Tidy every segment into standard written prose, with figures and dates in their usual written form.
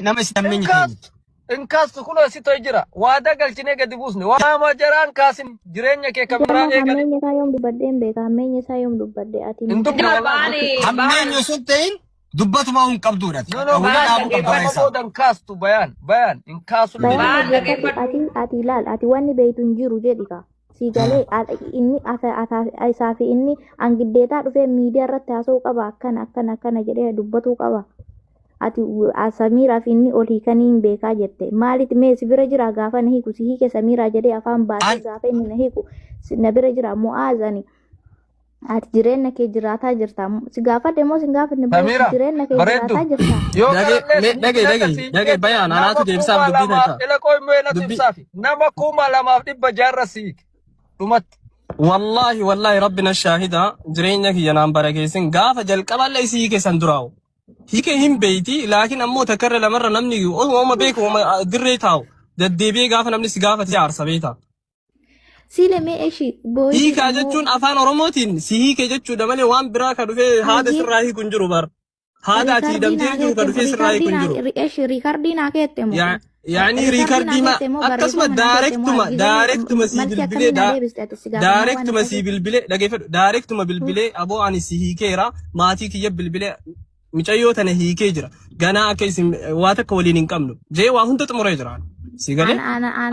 nama istammeenyi ta'e. Inkaas kulo sito jira. Waada galchine gadi buusne. Waa majaraan kaasin jireenya kee kabiraa eegal. Hammeenyi isaa yoom dubbadde hin beeka. Hammeenyi isaa yoom dubbadde ati. Hammeenyi sun ta'in dubbatuma hin qabduudha. Bayaan kaastu bayaan inkaasu. Ati ilaal ati wanni beeytu hin jiru jedhika. Sigalee inni isaa fi inni angiddeetaa dhufee miidiyaa irratti haasa'uu qaba akkana jedhee dubbatuu qaba. Ati Samiraa fi inni ol hiikanii hin beekaa jette. Maaliif mee si bira jira gaafa na hiiku si hiike Samiraa jedhee afaan baasee gaafa inni na hiiku na bira jira Mu'aazani. Ati jireenya kee jiraataa jirta. Si gaafadhe moo si gaafanne jireenya kee jiraataa jirta. Dhagee bayaan anaatu deebisaaf dubbii taata. Ila koo immoo na deebisaafi. Nama 2,200 siik. Dhumatti. Wallahi rabbina shaahida jireenya kiyya naan barakeessin gaafa jalqaballee si hiike san duraawu. Hiike hin beeyti laakiin ammoo takarra lamarra namni ooma beeku ooma dirree taa'u deddeebi'ee gaafa namni si gaafate aarsa beeta. Sile mee eshi booyi. Hiikaa jechuun afaan Oromootiin si hiike jechuudha malee waan biraa ka dhufee haada sirraa hiikun jiru bar. Haada ati hidhamtee jiru ka dhufee sirraa hiikun jiru. Eshi riikardii naa keette moo. Yaani riikardii ma akkasuma daarektuma si bilbilee daarektuma si bilbilee dhageeffadhu daarektuma bilbilee aboo ani si hiikeera maatii kiyya bilbilee. Micayyoo tana hiikee jira. Ganaa akka isin waa takka waliin hin qabnu. Jee waa hunda xumuree jira. Si galee?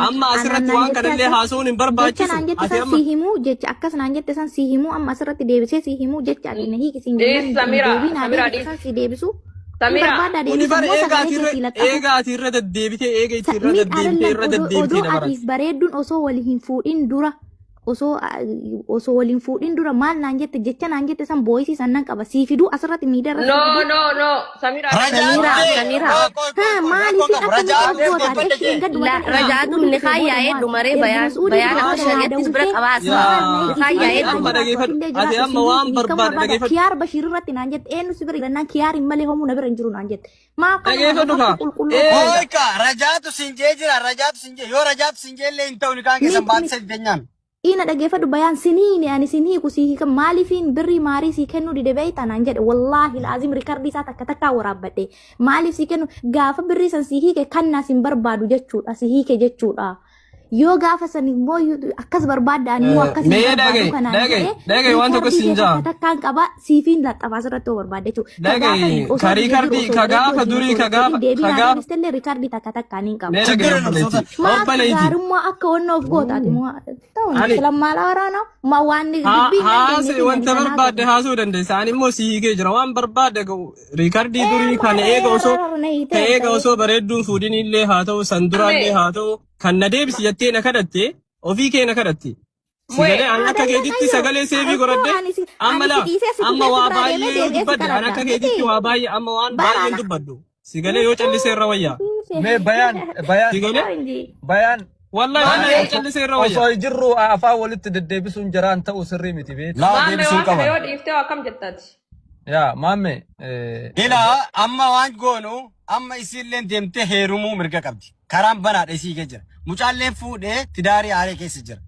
Amma asirratti waan kanallee haasa'uun hin barbaachisu. Ati amma si himuu jecha akkas naan jette san si himuu amma asirratti deebisee si himuu jecha ati na hiiki siin si deebisu. Eega ati irra deddeebitee eega itti irra deddeebitee odoo atiif bareedduun osoo wali hin fuudhin dura. Osoo waliin fuudhin dura maal naan jette jecha naan jette san booyisii sannan qaba sii fiduu asirratti miidhaa irratti. No. Samira. Maaliif akka Rajaatu ni khayyaa'ee dhumaree bayaan akka shari'attis bira qabaasa. Khayyaa'ee ati amma waan barbaade dhageeffadhu. Kiyaar Bashir irratti naan jette eenyu si bira jennaan kiyaar hin malee homuu na bira hin jiru naan jette. Oika rajaatu sinjee jira yoo rajaatu sinjee illee hin ta'u ni kaan keessan baatisa dideenyaan. Ina dhageeffadhu bayaan siniini ani sinii ku sii kan maaliifin birrii maarii sii kennu dide beeyta naan jedhe wallahi laazim riikardii isaa takka waraabbadhe maaliif sii kennu gaafa birrii san sii hiike kannaa sin barbaadu jechuudha sii hiike jechuudha. Yoo gaafa san immoo akkas barbaadaan immoo akkas barbaadu kanaan dhagee waan tokko sinjaa takkaan qaba siifiin laxafaa asirratti barbaadde jechuudha. Ka riikardii ka gaafa durii ka gaafa istellee riikardii takkaan hin qaba. Gaarummaa akka wannoof gootaati moo ta'u lammaala waraana ma waan haasee wanta barbaadde haasuu dandeessa ani immoo si hiikee jira waan barbaadde riikardii durii kan eega osoo bareedduun fuudhin illee haa ta'u san duraallee haa ta'u. Kan na deebisi jettee na kadhatte ofii kee na kadhatte. Sagalee an akka keetitti sagalee seebii godhadde amma waa baay'ee dubbadde an akka keetitti waa baay'ee amma waan baay'ee dubbaddu. Sagalee yoo callisee irra wayyaa. Mee bayaan. Wallahi yoo callisee irra wayyaa. Osoo jirru afaan walitti deddeebisuun jiraan ta'u sirrii miti beektu. Laa deebisuun qaba. Yoo dhiiftee akkam jettaati. Yaa maamme. Ilaa amma waan goonu amma isillee deemtee heerumuu mirga qabdi. Karaan banaadha isii kee jira. Mucaalleen fuudhee tidaarii aalee keessa jira.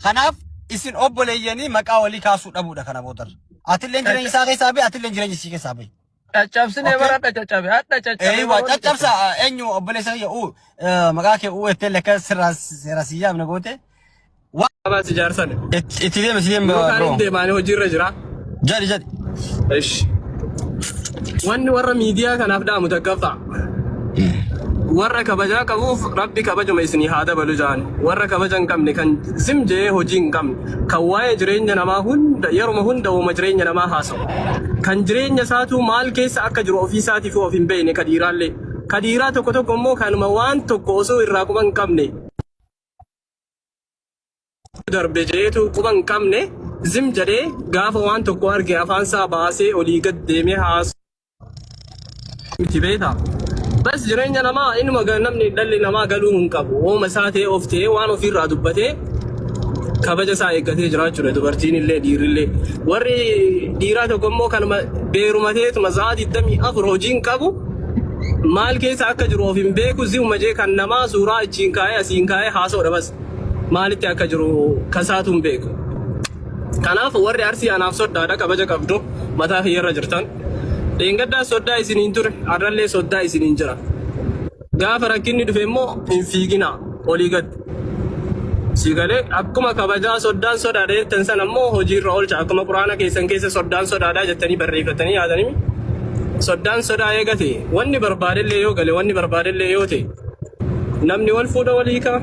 Kanaaf isin obboleeyyanii maqaa walii kaasuu dhabuudha kana boodarra. Atilleen jireenya isaa keessaa bahe atilleen jireenya isii keessaa bahe. Caccabsinee baradha caccabe hadda caccabe. Caccabsa eenyu obboleessa yoo maqaa kee uwwettee lekka sirasiyyaaf na goote. Waan ijaarsan. Itti deema kan deemaanii hojiirra jira. Jadi. Ish. Wanni warra miidiyaa kanaaf dhaamu takkafta. Warra kabajaa qabuuf rabbi kabajuma isinii haa dabalu jaan warra kabaja hin qabne kan simjee hojii hin qabne kan waa'ee jireenya namaa hunda yeruma hunda uuma jireenya namaa haasa'u kan jireenya isaatu maal keessa akka jiru ofii isaatiif of hin beekne kadiiraa tokko immoo kanuma waan tokko osoo irraa quba hin qabne darbe jeetu quba hin qabne zim jedhee gaafa waan tokko arge afaan isaa baasee olii gad deemee haasa'u miti beektaa. Bas jireenya namaa inuma namni dhalli namaa galuu hin qabu. Ooma isaa ta'ee of ta'ee waan ofirraa dubbatee kabaja isaa eeggatee jiraachuudha dubartiin illee dhiirri illee. Warri dhiiraa tokko immoo kanuma beerumateetuma sa'aatii 24 hojiin qabu maal keessa akka jiru of hin beeku zi'uma jee kan namaa suuraa achiin kaa'ee asiin kaa'ee haasa'udha bas maalitti akka jiru kasaatu hin beeku. Kanaaf warri arsii anaaf soddaadha kabaja qabdu mataa fayyarra jirtan. Deengaddaa soddaa isiniin ture arrallee soddaa isiniin jira. Gaafa rakkinni dhufe immoo hin fiigina olii gad. Sigalee akkuma kabajaa soddaan sodaadha jettan san ammoo hojiirra oolcha akkuma quraana keessan keessa soddaan sodaadha jettanii barreeffatanii yaadanii soddaan sodaa eegate wanni barbaadellee yoo gale wanni barbaadellee yoo ta'e namni wal fuudha walii ka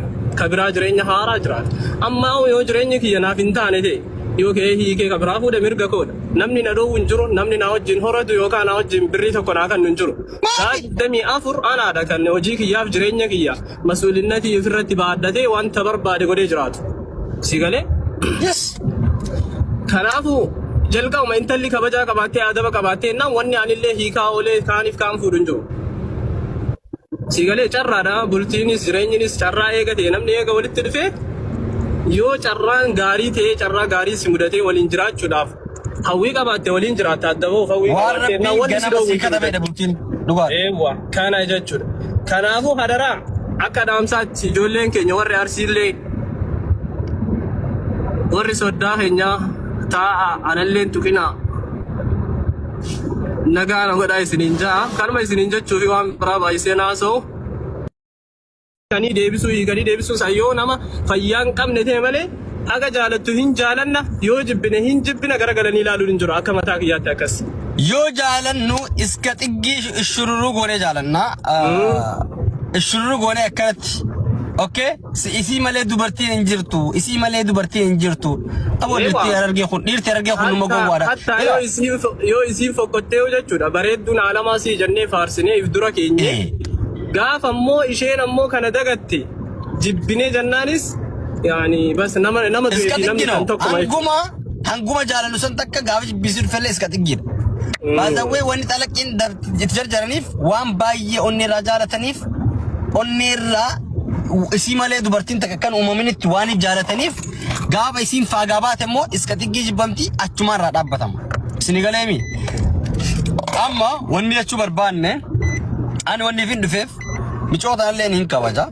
biraa jireenya haaraa jiraata. Amma yoo jireenyi kiyya naaf hin taane ta'e yoo ka'ee hiikee ka biraa fuudha mirga koodha. Namni na dhoowwu hin jiru namni na wajjin horatu yookaan na wajjin birrii tokko naa kan hin jiru. Saa'idamii afur anaadha kan hojii kiyyaaf jireenya kiyya masuulinnatii ofirratti baaddatee wanta barbaade godhee jiraatu. Sigalee? Yes. Kanaafuu jalqabuma intalli kabajaa qabaattee adaba qabaattee naan wanni anillee hiikaa oolee kaaniif kaan fuudhu hin jiru. Sigalee carraadha bultiinis jireenyinis carraa eegate namni eega walitti dhufee yoo carraan gaarii ta'ee carraa gaarii si mudatee waliin jiraachuudhaaf hawwii qabaatte waliin jiraatta addaboo hawwii qabaatte naan wanni si dhoowwu kadhabeedha bultiin dhugaa. Eewwa kana jechuudha. Kanaafuu hadaraa akka dhaamsaatti ijoolleen keenya warri arsiillee warri soddaa keenyaa taa'a analleen tuqinaa nagaan godhaa isiniin ja'a kanuma isiniin jechuufi waan biraa baay'isee naasoo kanii deebisuu sayyoo nama fayyaa hin qabne ta'e malee aga jaalattu hin jaalanna yoo jibbine hin jibbina garagalanii ilaaluun hin jiru akka mataa kiyyaatti akkas. Yoo jaalannu iska xiggii shururuu goonee jaalanna. Shururuu goonee akkanatti. Okay? Isii malee dubartiin hin jirtu. Isii malee dubartiin hin jirtu. Aboo dhiirti argee kun numa gowwaadha. Hatta yoo isiin fokkottee jechuudha bareedduun alamaa sii jennee faarsinee if dura keenye. Gaafa ammoo isheen ammoo kana dagatte jibbinee jennaanis yaani bas nama du'eetii namni kan tokko hanguma jaalannu san takka gaafa jibbisuu dhufellee iska xiggina. Baazawwee wanni xalaqqiin itti jarjaraniif waan baay'ee onneerraa jaalataniif onneerraa isii malee dubartiin takka kan uumaminitti waan jaalataniif gaafa isiin faagaa baate immoo iska xiggii jibbamti achumaarraa dhaabbatama. Isin galeemi. Amma wanni jechuu barbaanne ani wanni fin dhufeef micoota illee hin kabaja.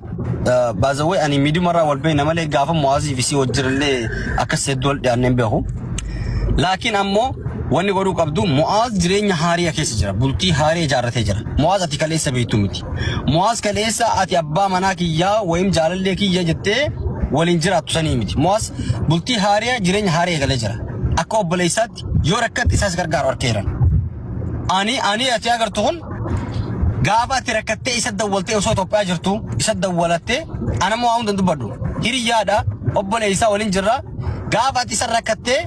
Baazawwee ani miidiyamarraa wal beekna malee gaafa muwaazii fi si wajjirallee akkas hedduu wal dhiyaanneen beeku. Laakiin ammoo wanni godhuu qabdu muwaaz jireenya haariyaa keessa jira. Bultii haarii ijaarratee jira. Muwaaz ati kaleessa beektu miti. Muwaaz kaleessa ati abbaa manaa kiyyaa wayim jaalallee kiyya jettee waliin jiraattu sanii miti. Muwaaz bultii haariyaa jireenya haarii eegalee jira. Akka obboleessaatti yoo rakkatti isaas gargaaru arkeeran. Ani ati agartu kun gaafa ati rakkattee isa dawwaltee osoo Itoophiyaa jirtu isa dawwalattee anammoo waan dubbadhu hiriyyaadha obboleessaa waliin jirra gaafa ati isa rakkattee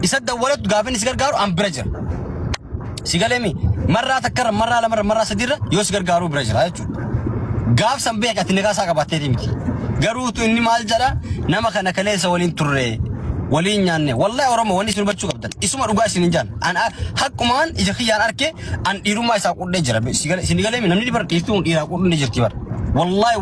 isa dawwalatu gaafa inni si gargaaru an bira jira. Si galeemi marraa takka marraa lama marraa sadiirra yoo si gargaaru bira jira jechuudha. Gaaf san beek ati nagaasaa qabattee miti. Garuutu inni maal jedha nama kana kaleessa waliin turre waliin nyaanne wallahi oromoo wanni isin hubachuu qabdan isuma dhugaa isin hin jaan an hakkumaan ija kiyyaan arke an dhiirummaa isaa qudhee jira isin galeemi namni dhiirtuun dhiiraa qudhee jirti bar wallahi